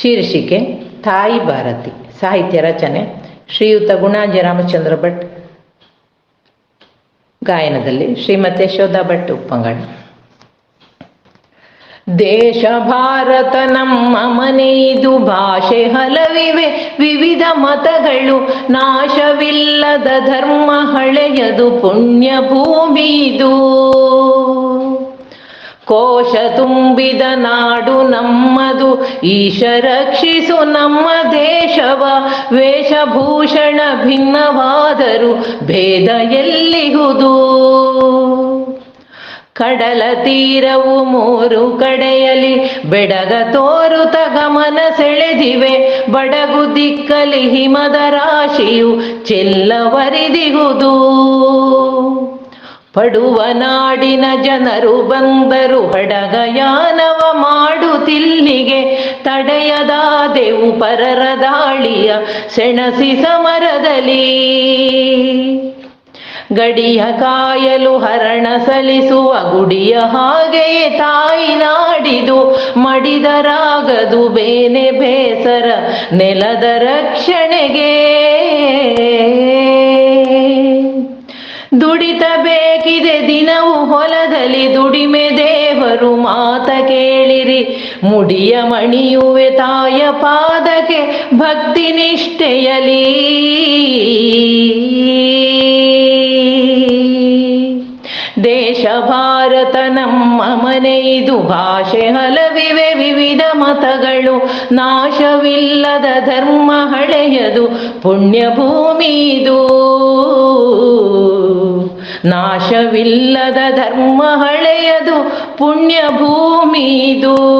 ಶೀರ್ಷಿಕೆ ತಾಯಿ ಭಾರತಿ. ಸಾಹಿತ್ಯ ರಚನೆ ಶ್ರೀಯುತ ಗುಣಾಂಜ ರಾಮಚಂದ್ರ ಭಟ್. ಗಾಯನದಲ್ಲಿ ಶ್ರೀಮತಿ ಯಶೋಧ ಭಟ್ ಉಪ್ಪಂಗಡ. ದೇಶ ಭಾರತ ನಮ್ಮ ಮನೆಯಿದು, ಭಾಷೆ ಹಲವಿವೆ, ವಿವಿಧ ಮತಗಳು, ನಾಶವಿಲ್ಲದ ಧರ್ಮ ಹಳೆಯದು, ಪುಣ್ಯ ಭೂಮಿದು. ಕೋಶ ತುಂಬಿದ ನಾಡು ನಮ್ಮದು, ಈಶ ರಕ್ಷಿಸು ನಮ್ಮ ದೇಶವ. ವೇಷಭೂಷಣ ಭಿನ್ನವಾದರೂ ಭೇದ ಎಲ್ಲಿಹುದು. ಕಡಲ ತೀರವು ಮೂರು ಕಡೆಯಲಿ ಬೆಡಗ ತೋರುತ ಗಮನ ಸೆಳೆದಿವೆ. ಬಡಗು ದಿಕ್ಕಲಿ ಹಿಮದ ರಾಶಿಯು ಚೆಲ್ಲವರಿದಿಹುದು. ಪಡುವ ನಾಡಿನ ಜನರು ಬಂದರು ಹಡಗಯಾನವ ಮಾಡುತ್ತಿಲ್ಲಿಗೆ. ತಡೆಯದಾದೆವು ಪರರ ದಾಳಿಯ ಸೆಣಸಿ ಸಮರದಲ್ಲಿ. ಗಡಿಯ ಕಾಯಲು ಹರಣ ಸಲಿಸುವ ಗುಡಿಯ ಹಾಗೆಯೇ ತಾಯಿ ನಾಡಿದು. ಮಡಿದರಾಗದು ಬೇನೆ ಬೇಸರ ನೆಲದ ರಕ್ಷಣೆಗೆ. ದುಡಿತಬೇಕಿದೆ ದಿನವು ಹೊಲದಲ್ಲಿ, ದುಡಿಮೆ ದೇವರು ಮಾತ ಕೇಳಿರಿ. ಮುಡಿಯ ಮಣಿಯುವೆ ತಾಯ ಪಾದಕ್ಕೆ ಭಕ್ತಿ ನಿಷ್ಠೆಯಲಿ. ದೇಶ ಭಾರತ ನಮ್ಮ ಮನೆಯಿದು, ಭಾಷೆ ಹಲವಿವೆ, ವಿವಿಧ ಮತಗಳು, ನಾಶವಿಲ್ಲದ ಧರ್ಮ ಹಳೆಯದು, ಪುಣ್ಯ ಭೂಮಿದು. ನಾಶವಿಲ್ಲದ ಧರ್ಮ ಹಳೆಯದು, ಪುಣ್ಯ ಭೂಮಿದು.